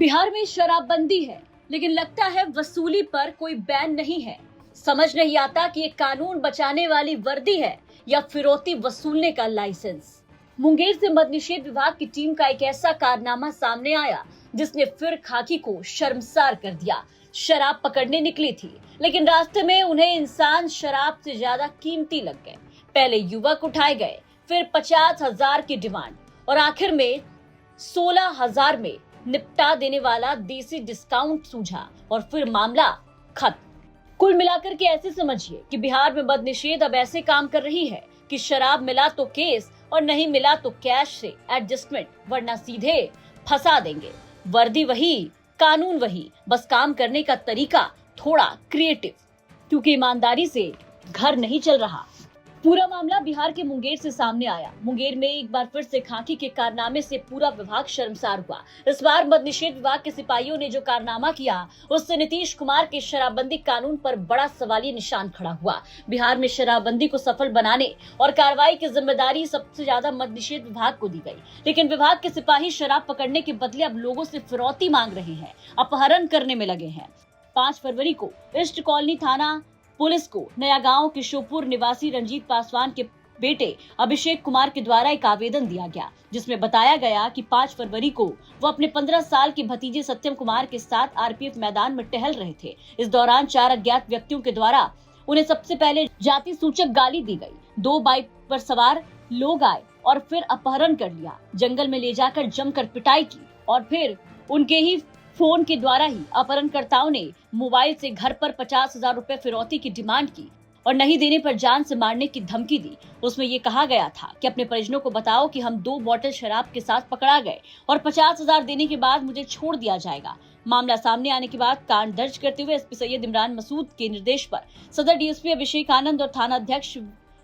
बिहार में शराबबंदी है, लेकिन लगता है वसूली पर कोई बैन नहीं है। समझ नहीं आता कि ये कानून बचाने वाली वर्दी है या फिरौती वसूलने का लाइसेंस। मुंगेर से मद्य निषेध विभाग की टीम का एक ऐसा कारनामा सामने आया जिसने फिर खाकी को शर्मसार कर दिया। शराब पकड़ने निकली थी, लेकिन रास्ते में उन्हें इंसान शराब से ज्यादा कीमती लग गए। पहले युवक उठाए गए, फिर 50,000 की डिमांड और आखिर में 16,000 में निपटा देने वाला देसी डिस्काउंट सूझा और फिर मामला खत्म। कुल मिलाकर के ऐसे समझिए कि बिहार में मद्य निषेध अब ऐसे काम कर रही है कि शराब मिला तो केस और नहीं मिला तो कैश से एडजस्टमेंट, वरना सीधे फंसा देंगे। वर्दी वही, कानून वही, बस काम करने का तरीका थोड़ा क्रिएटिव, क्योंकि ईमानदारी से घर नहीं चल रहा। पूरा मामला बिहार के मुंगेर से सामने आया। मुंगेर में एक बार फिर से खाकी के कारनामे से पूरा विभाग शर्मसार हुआ। इस बार मद्य निषेध विभाग के सिपाहियों ने जो कारनामा किया, उससे नीतीश कुमार के शराबबंदी कानून पर बड़ा सवालिया निशान खड़ा हुआ। बिहार में शराबबंदी को सफल बनाने और कार्रवाई की जिम्मेदारी सबसे ज्यादा मद्य निषेध विभाग को दी गई, लेकिन विभाग के सिपाही शराब पकड़ने के बदले अब लोगों से फिरौती मांग रहे हैं, अपहरण करने में लगे हैं। 5 फरवरी को ईस्ट कॉलोनी थाना पुलिस को नया गांव किशोरपुर निवासी रंजीत पासवान के बेटे अभिषेक कुमार के द्वारा एक आवेदन दिया गया, जिसमें बताया गया कि 5 फरवरी को वो अपने 15 साल के भतीजे सत्यम कुमार के साथ आरपीएफ मैदान में टहल रहे थे। इस दौरान 4 अज्ञात व्यक्तियों के द्वारा उन्हें सबसे पहले जाति सूचक गाली दी गई। 2 बाइक पर सवार लोग आए और फिर अपहरण कर लिया, जंगल में ले जाकर जमकर पिटाई की और फिर उनके ही फोन के द्वारा ही अपहरणकर्ताओं ने मोबाइल से घर पर 50,000 रुपए फिरौती की डिमांड की और नहीं देने पर जान से मारने की धमकी दी। उसमें ये कहा गया था कि अपने परिजनों को बताओ कि हम 2 बोतल शराब के साथ पकड़ा गए और 50,000 देने के बाद मुझे छोड़ दिया जाएगा। मामला सामने आने के बाद कांड दर्ज करते हुए एसपी सैयद इमरान मसूद के निर्देश पर सदर डीएसपी अभिषेक आनंद और थाना अध्यक्ष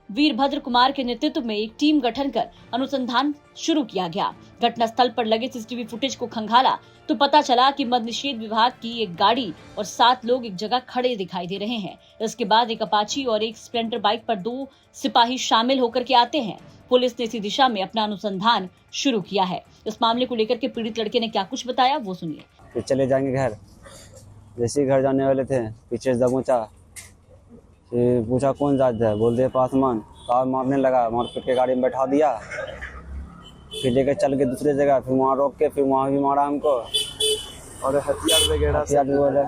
वीरभद्र कुमार के नेतृत्व में एक टीम गठन कर अनुसंधान शुरू किया गया। घटना स्थल पर लगे सीसीटीवी फुटेज को खंगाला तो पता चला कि मद्य निषेध विभाग की एक गाड़ी और 7 लोग एक जगह खड़े दिखाई दे रहे हैं। इसके बाद एक अपाची और एक स्प्लेंडर बाइक पर 2 सिपाही शामिल होकर के आते हैं। पुलिस ने इसी दिशा में अपना अनुसंधान शुरू किया है। इस मामले को लेकर के पीड़ित लड़के ने क्या कुछ बताया, वो सुनिए। फिर चले जाएंगे घर, जैसे ही घर जाने वाले थे पीछे से दबोचा, फिर पूछा कौन जात है, बोल दिया पासवान। कार मारने लगा, मारपीट के गाड़ी में बैठा दिया, फिर लेकर चल के दूसरे जगह, फिर वहाँ रोक के फिर वहाँ भी मारा हमको और हथियार भी बोले।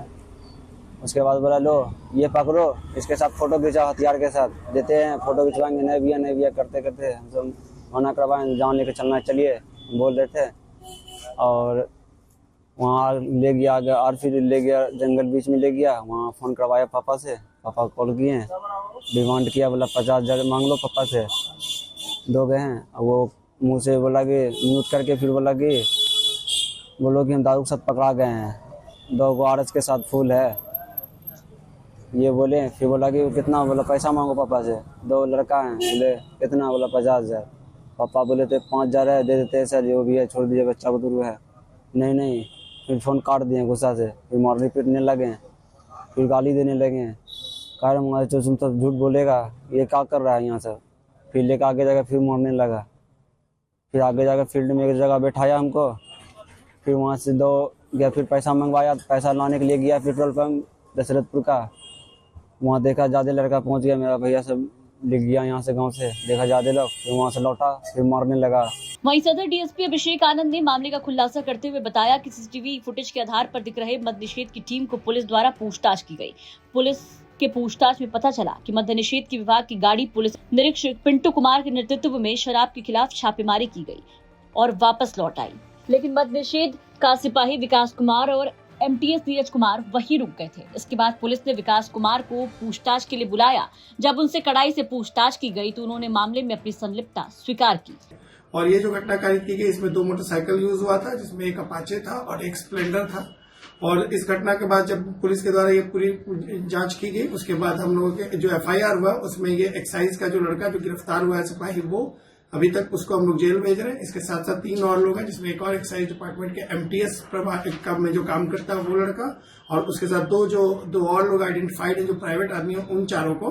उसके बाद बोला लो ये पकड़ो, इसके साथ फोटो खिंचाओ, हथियार के साथ देते हैं, फोटो खिंचवाएंगे, नहीं भैया करते करते हम सब मना करवाएं, जान लेकर चलना, चलिए बोल रहे थे। और वहाँ ले गया आगे और फिर ले गया जंगल बीच में ले गया, वहाँ फ़ोन करवाया पापा से, पापा कॉल किए, डिमांड किया, बोला 50,000 मांग लो पापा से, 2 गए हैं। वो मुंह से बोला कि म्यूट करके फिर बोला कि बोलो कि हम दारू के साथ पकड़ा गए हैं, 2 गो आरएस के साथ फूल है, ये बोले। फिर बोला कि कितना, बोला पैसा मांगो पापा से, 2 लड़का हैं, बोले कितना, बोला 50,000। पापा बोले थे 5,000 है, दे देते हैं सर, जो भी है छोड़ दीजिए, बच्चा बुजुर्ग है। नहीं, फिर फ़ोन काट दिए गुस्सा से, फिर मारने पीटने लगे, फिर गाली देने लगे, कह रहे हमारे तुम सब झूठ बोलेगा, ये क्या कर रहा है यहाँ से। फिर लेकर आगे जाकर फिर मारने लगा, फिर आगे जाकर फील्ड में एक जगह बैठाया हमको, फिर वहाँ से 2 गया, फिर पैसा मंगवाया, पैसा लाने के लिए गया पेट्रोल पंप दशरथपुर का, वहाँ देखा ज़्यादा लड़का पहुँच गया, मेरा भैया सब लिख गया यहाँ से, गांव से देखा ज़्यादा लोग, फिर वहाँ से लौटा, फिर मारने लगा। वहीं सदर डीएसपी अभिषेक आनंद ने मामले का खुलासा करते हुए बताया कि सीसीटीवी फुटेज के आधार पर दिख रहे मद्य निषेध की टीम को पुलिस द्वारा पूछताछ की गई। पुलिस के पूछताछ में पता चला कि मद्य निषेध की विभाग की गाड़ी पुलिस निरीक्षक पिंटू कुमार के नेतृत्व में शराब के खिलाफ छापेमारी की गई और वापस लौट आई, लेकिन मद्य निषेध का सिपाही विकास कुमार और एमटीएस नीरज कुमार वहीं रुक गए थे। इसके बाद पुलिस ने विकास कुमार को पूछताछ के लिए बुलाया। जब उनसे कड़ाई से पूछताछ की गई तो उन्होंने मामले में अपनी संलिप्तता स्वीकार की। और ये जो घटना कारित की गई, इसमें 2 मोटरसाइकिल यूज हुआ था, जिसमें एक अपाचे था और एक स्प्लेंडर था। और इस घटना के बाद जब पुलिस के द्वारा ये पूरी जांच की गई, उसके बाद हम लोगों के जो एफआईआर हुआ उसमें ये एक्साइज का जो लड़का जो गिरफ्तार हुआ है सिपाही, वो अभी तक उसको हम लोग जेल भेज रहे हैं। इसके साथ साथ 3 और लोग हैं, जिसमें एक और एक्साइज डिपार्टमेंट के एमटीएस में जो काम करता है वो लड़का, और उसके साथ 2 और लोग आइडेंटिफाइड है जो प्राइवेट आदमी है, उन चारों को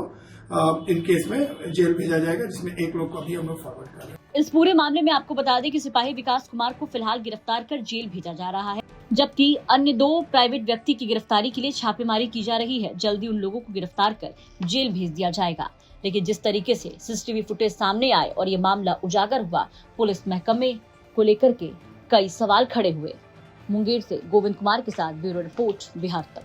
इन केस में जेल भेजा जाएगा, जिसमें एक लोग को अभी हम लोग फॉरवर्ड कर रहे हैं। इस पूरे मामले में आपको बता दें कि सिपाही विकास कुमार को फिलहाल गिरफ्तार कर जेल भेजा जा रहा है। जबकि अन्य 2 प्राइवेट व्यक्ति की गिरफ्तारी के लिए छापेमारी की जा रही है। जल्दी उन लोगों को गिरफ्तार कर जेल भेज दिया जाएगा। लेकिन जिस तरीके से सीसीटीवी फुटेज सामने आए और ये मामला उजागर हुआ, पुलिस महकमे को लेकर के कई सवाल खड़े हुए। मुंगेर से गोविंद कुमार के साथ ब्यूरो रिपोर्ट, बिहार तक।